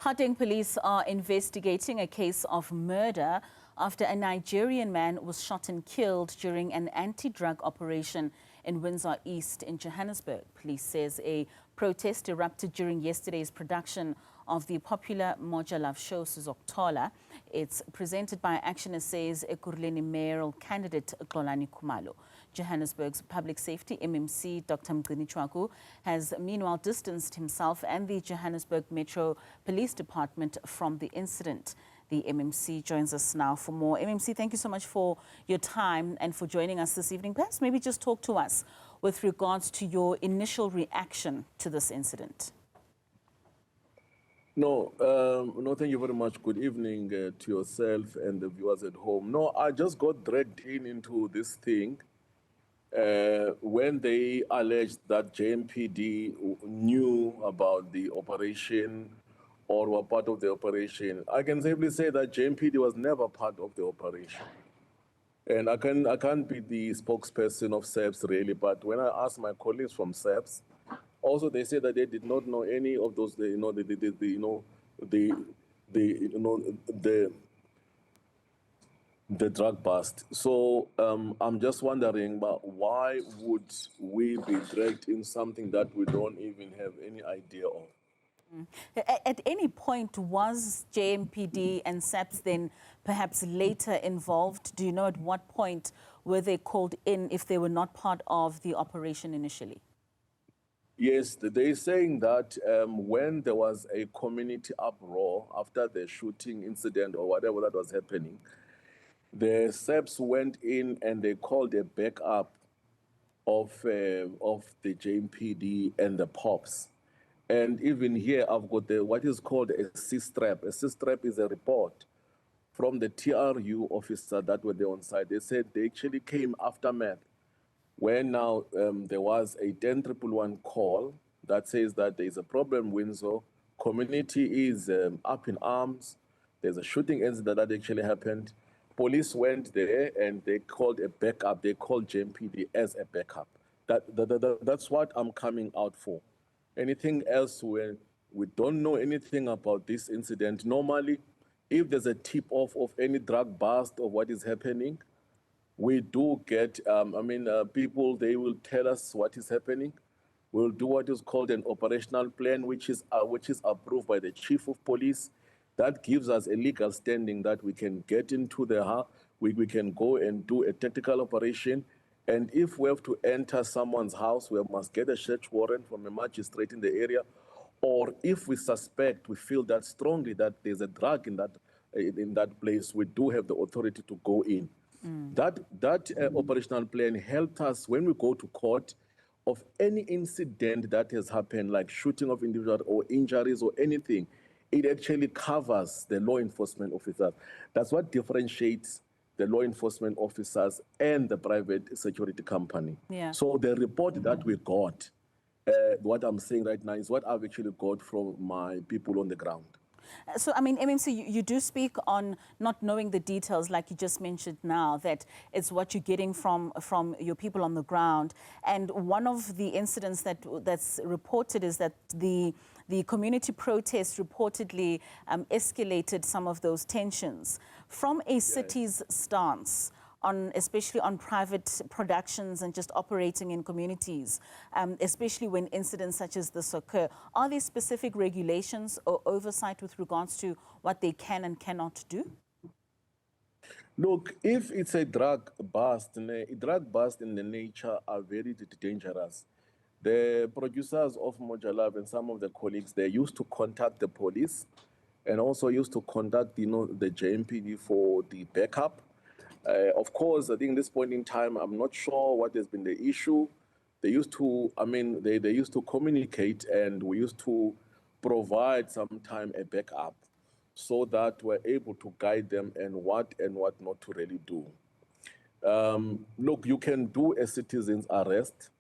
Gauteng police are investigating a case of murder after a Nigerian man was shot and killed during an anti-drug operation in Windsor East in Johannesburg. Police says a protest erupted during yesterday's production of the popular Moja Love show Sizokuthola. It's presented by ActionSA's Ekurhuleni mayoral candidate Xolani Khumalo. Johannesburg's public safety MMC Dr. Mgcini Tshwaku has meanwhile distanced himself and the Johannesburg Metro Police Department from the incident. The MMC joins us now for more. MMC, thank you so much for your time and for joining us this evening. Perhaps maybe just talk to us with regards to your initial reaction to this incident. No, thank you very much. Good evening to yourself and the viewers at home. No, I just got dragged into this thing when they alleged that JMPD knew about the operation or were part of the operation. I can safely say that JMPD was never part of the operation. And I can't be the spokesperson of SAPS really, but when I asked my colleagues from SAPS, also they said that they did not know any of those, the drug bust. So I'm just wondering, but why would we be dragged in something that we don't even have any idea of? At any point, was JMPD and SAPS then perhaps later involved? Do you know at what point were they called in if they were not part of the operation initially? Yes, they're saying that when there was a community uproar after the shooting incident or whatever that was happening, the SAPS went in and they called a backup of the JMPD and the POPs. And even here, I've got what is called a C-strap. A C-strap is a report from the TRU officer that were there on site. They said they actually came aftermath when now there was a 10111 call that says that there is a problem, Windsor. Community is up in arms. There's a shooting incident that actually happened. Police went there and they called a backup. They called JMPD as a backup. That's what I'm coming out for. Anything else, when we don't know anything about this incident, normally, if there's a tip-off of any drug bust or what is happening, we do get, people, they will tell us what is happening. We'll do what is called an operational plan, which is approved by the chief of police. That gives us a legal standing that we can get into the house, we can go and do a tactical operation. And if we have to enter someone's house, we must get a search warrant from a magistrate in the area. Or if we suspect, we feel that strongly that there's a drug in that place, we do have the authority to go in. That operational plan helped us when we go to court of any incident that has happened, like shooting of individuals or injuries or anything. It actually covers the law enforcement officers. That's what differentiates the law enforcement officers and the private security company. Yeah. So the report that we got, what I'm saying right now is what I've actually got from my people on the ground. So, I mean, MMC, you do speak on not knowing the details, like you just mentioned now, that it's what you're getting from your people on the ground. And one of the incidents that's reported is that the community protest reportedly escalated some of those tensions. From a city's stance, especially on private productions and just operating in communities, especially when incidents such as this occur, are there specific regulations or oversight with regards to what they can and cannot do? Look, if it's a drug bust in the nature are very dangerous. The producers of Moja Love and some of the colleagues, they used to contact the police and also used to contact, the JMPD for the backup. Of course, I think at this point in time, I'm not sure what has been the issue. They used to, they used to communicate and we used to provide sometime a backup so that we're able to guide them and what not to really do. Look, you can do a citizen's arrest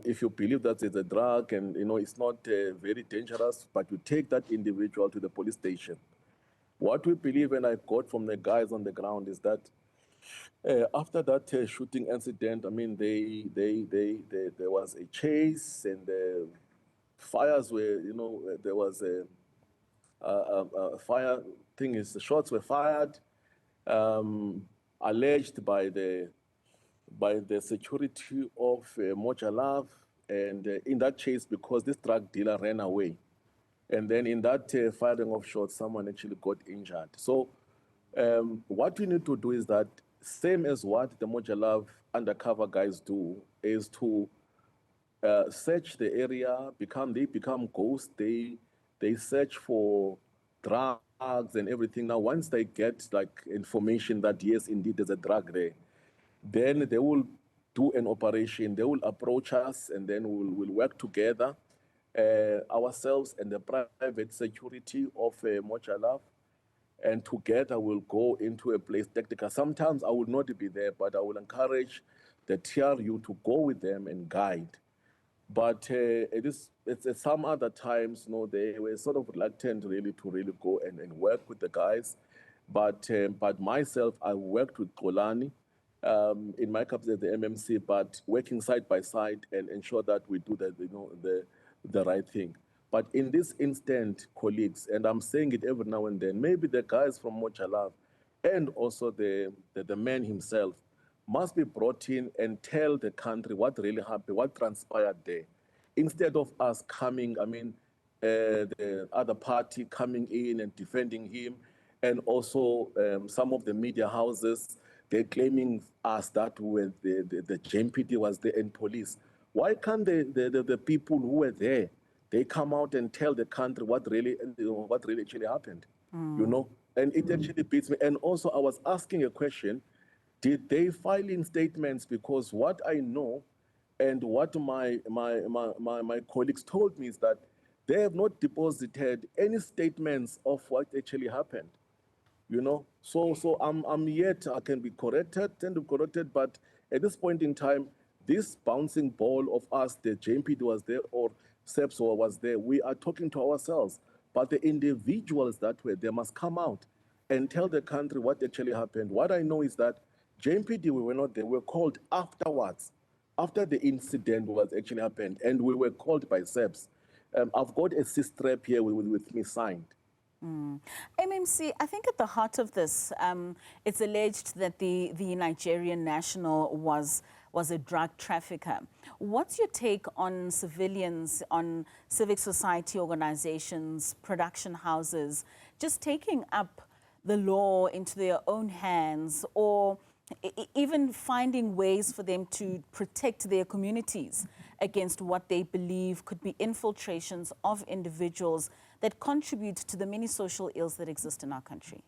if you believe that there's a drug and, it's not very dangerous, but you take that individual to the police station. What we believe, and I got from the guys on the ground, is that after that shooting incident, there was a chase and fires were, there was fire thing is, the shots were fired, alleged by the security of Moja Love, and in that chase, because this drug dealer ran away. And then in that firing of shots, someone actually got injured. So what we need to do is that, same as what the Moja Love undercover guys do, is to search the area, they become ghosts, they search for drugs and everything. Now, once they get like information that yes, indeed there's a drug there, then they will do an operation. They will approach us, and then we'll work together, ourselves and the private security of Moja Love, and together we'll go into a place tactical. Sometimes I will not be there, but I will encourage the TRU to go with them and guide. But it's some other times, they were sort of reluctant really to go and work with the guys. But myself, I worked with Xolani in my capacity at the MMC, but working side by side and ensure that we do the right thing. But in this instant, colleagues, and I'm saying it every now and then, maybe the guys from Moja Love and also the man himself must be brought in and tell the country what really happened, what transpired there. Instead of us coming, the other party coming in and defending him, and also some of the media houses, they're claiming us that the JMPD was there and police. Why can't the people who were there, they come out and tell the country what really actually happened, And it actually beats me. And also, I was asking a question: did they file in statements? Because what I know, and what my colleagues told me, is that they have not deposited any statements of what actually happened. So I'm yet, I can be corrected, but at this point in time, this bouncing ball of us, the JMPD was there or SEPSO was there, we are talking to ourselves. But the individuals that were there must come out and tell the country what actually happened. What I know is that JMPD, we were not there, we were called afterwards, after the incident was actually happened, and we were called by SEPS. I've got a CIS-strap here with me signed. MMC, I think at the heart of this, it's alleged that the Nigerian national was a drug trafficker. What's your take on civilians, on civic society organizations, production houses, just taking up the law into their own hands, or even finding ways for them to protect their communities against what they believe could be infiltrations of individuals that contribute to the many social ills that exist in our country?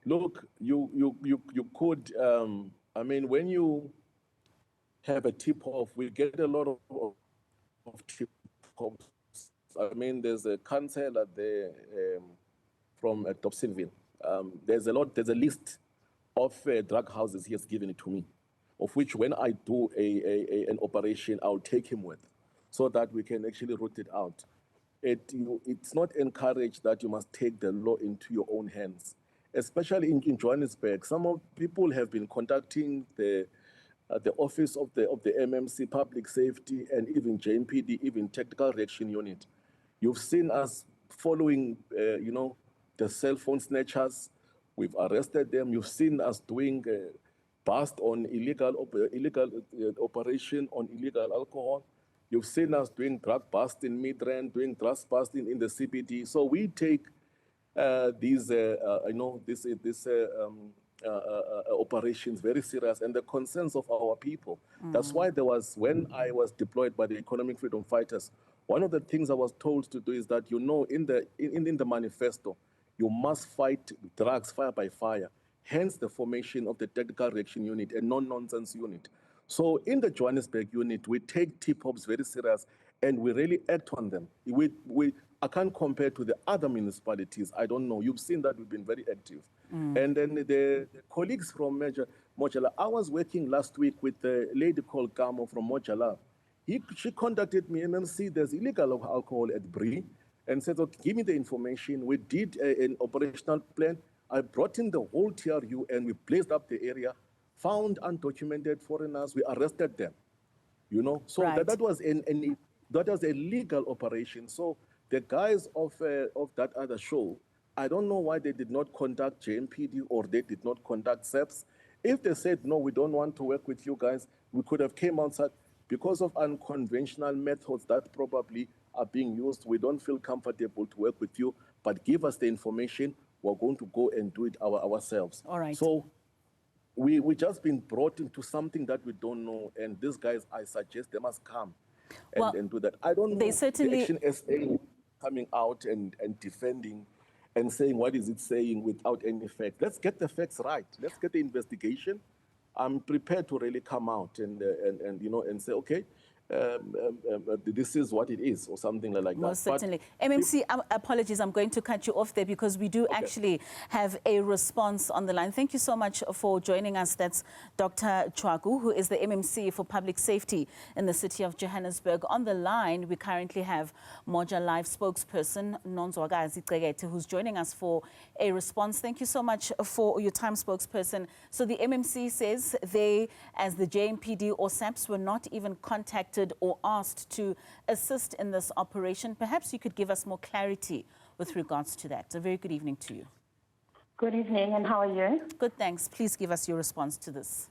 Look, you could, when you have a tip-off, we get a lot of tip-offs. There's a councillor there from Dobsonville. There's a list of drug houses he has given it to me, of which when I do an operation, I'll take him with, so that we can actually root it out. It's not encouraged that you must take the law into your own hands, especially in Johannesburg. Some of people have been contacting the office of the MMC, Public Safety, and even JMPD, even Technical Reaction Unit. You've seen us following, the cell phone snatchers. We've arrested them. You've seen us doing bust on illegal operation on illegal alcohol. You've seen us doing drug bust in Midrand, doing drug bust in the CBD. So we take these operations very serious, and the concerns of our people. That's why when I was deployed by the Economic Freedom Fighters, one of the things I was told to do is that, in the manifesto, you must fight drugs fire by fire. Hence the formation of the Technical Reaction Unit, a non-nonsense unit. So in the Johannesburg unit, we take tip-offs very serious, and we really act on them. I can't compare to the other municipalities. I don't know. You've seen that we've been very active. And then the colleagues from Moja Love, I was working last week with a lady called Kamo from Moja Love. She contacted me, MMC, there's illegal alcohol at Bree, and said, okay, give me the information. We did an operational plan. I brought in the whole TRU, and we blazed up the area, found undocumented foreigners, we arrested them. So right. that was a legal operation. So The guys of that other show, I don't know why they did not contact JMPD or they did not contact SEPS. If they said, no, we don't want to work with you guys, we could have came outside. Because of unconventional methods that probably are being used, we don't feel comfortable to work with you, but give us the information, we're going to go and do it ourselves. All right. So we just been brought into something that we don't know, and these guys, I suggest they must come and do that. I don't know they certainly... the ActionSA coming out and defending and saying what is it saying without any facts. Let's get the facts right. Let's get the investigation. I'm prepared to really come out and say, okay, this is what it is, or something like that. Most certainly. MMC, apologies, I'm going to cut you off there because we do actually have a response on the line. Thank you so much for joining us. That's Dr. Tshwaku, who is the MMC for Public Safety in the city of Johannesburg. On the line, we currently have Moja Love spokesperson, Nonzwagazi, who's joining us for a response. Thank you so much for your time, spokesperson. So the MMC says they, as the JMPD or SAPS, were not even contacted or asked to assist in this operation. Perhaps you could give us more clarity with regards to that. A very good evening to you. Good evening, and how are you? Good, thanks. Please give us your response to this.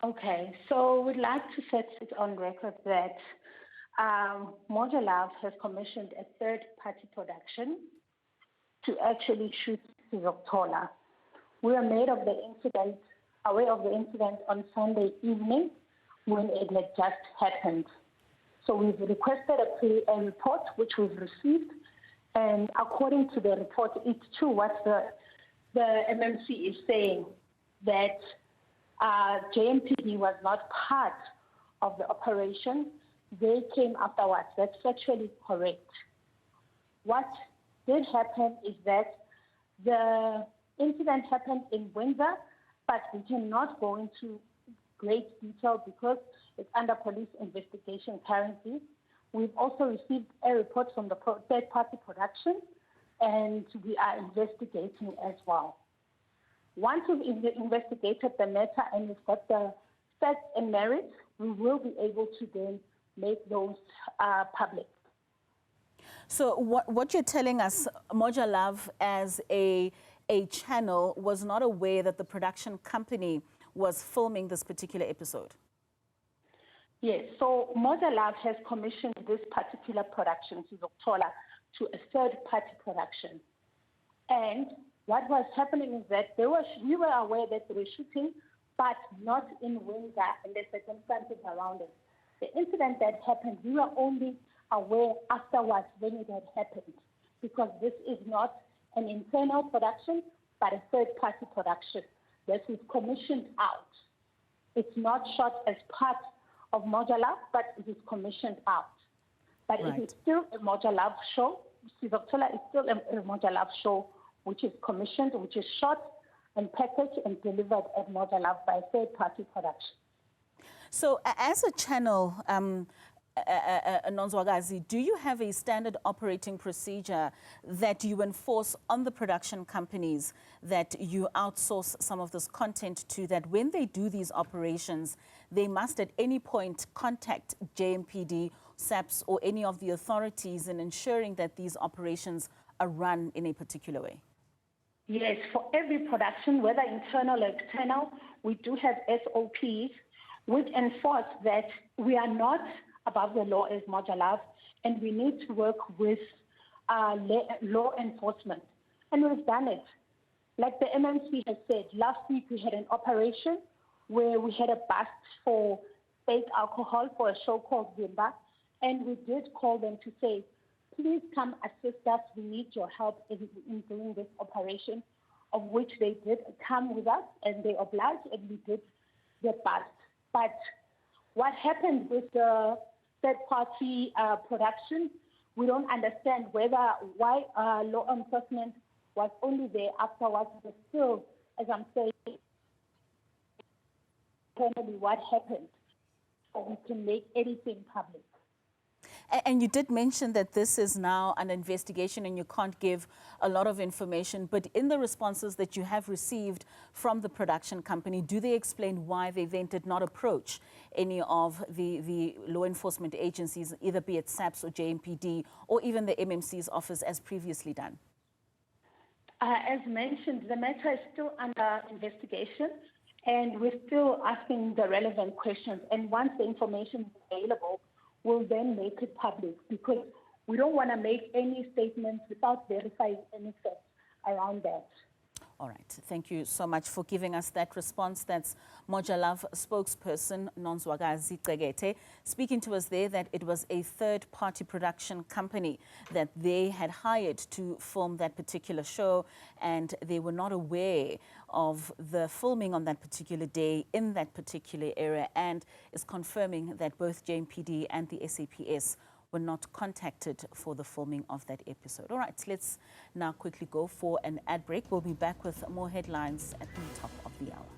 Okay, so we'd like to set it on record that Moja Love has commissioned a third-party production to actually shoot Sizokuthola. We are aware of the incident on Sunday evening when it had just happened. So we've requested a report, which we've received, and according to the report, it's true what the MMC is saying, that JMPD was not part of the operation. They came afterwards. That's actually correct. What did happen is that the incident happened in Windsor, but we cannot go into great detail because it's under police investigation currently. We've also received a report from the third-party production, and we are investigating as well. Once we've investigated the matter and we've got the facts and merits, we will be able to then make those public. So what you're telling us, Moja Love, as a channel, was not aware that the production company was filming this particular episode? Yes, so Moja Love has commissioned this particular production, Sizokuthola, to a third-party production. And what was happening is that we were aware that they were shooting, but not in Windsor and the circumstances around it. The incident that happened, we were only aware afterwards when it had happened, because this is not an internal production, but a third-party production that is commissioned out. It's not shot as part of Moja Love, but it is commissioned out. But It is still a Moja Love show. Sizokuthola is still a Moja Love show, which is commissioned, which is shot and packaged and delivered at Moja Love by third-party production. So as a channel, Nonzwagazi, do you have a standard operating procedure that you enforce on the production companies that you outsource some of this content to, that when they do these operations, they must at any point contact JMPD, SAPS, or any of the authorities in ensuring that these operations are run in a particular way? Yes, for every production, whether internal or external, we do have SOPs which enforce that we are not above the law as Moja Love, and we need to work with law enforcement. And we've done it. Like the MMC has said, last week we had an operation where we had a bust for fake alcohol for a show called Zimba, and we did call them to say, please come assist us, we need your help in doing this operation, of which they did come with us, and they obliged, and we did the bust. But what happened with the third-party production, we don't understand why law enforcement was only there afterwards, but still, as I'm saying, internally what happened, so we can make anything public. And you did mention that this is now an investigation and you can't give a lot of information, but in the responses that you have received from the production company, do they explain why they then did not approach any of the law enforcement agencies, either be it SAPS or JMPD or even the MMC's office as previously done? As mentioned, the matter is still under investigation, and we're still asking the relevant questions. And once the information is available, we'll then make it public, because we don't want to make any statements without verifying any facts around that. All right. Thank you so much for giving us that response. That's Moja Love spokesperson Nonzwakazi Cegete speaking to us there that it was a third-party production company that they had hired to film that particular show, and they were not aware of the filming on that particular day in that particular area, and is confirming that both JMPD and the SAPS were not contacted for the filming of that episode. All right, let's now quickly go for an ad break. We'll be back with more headlines at the top of the hour.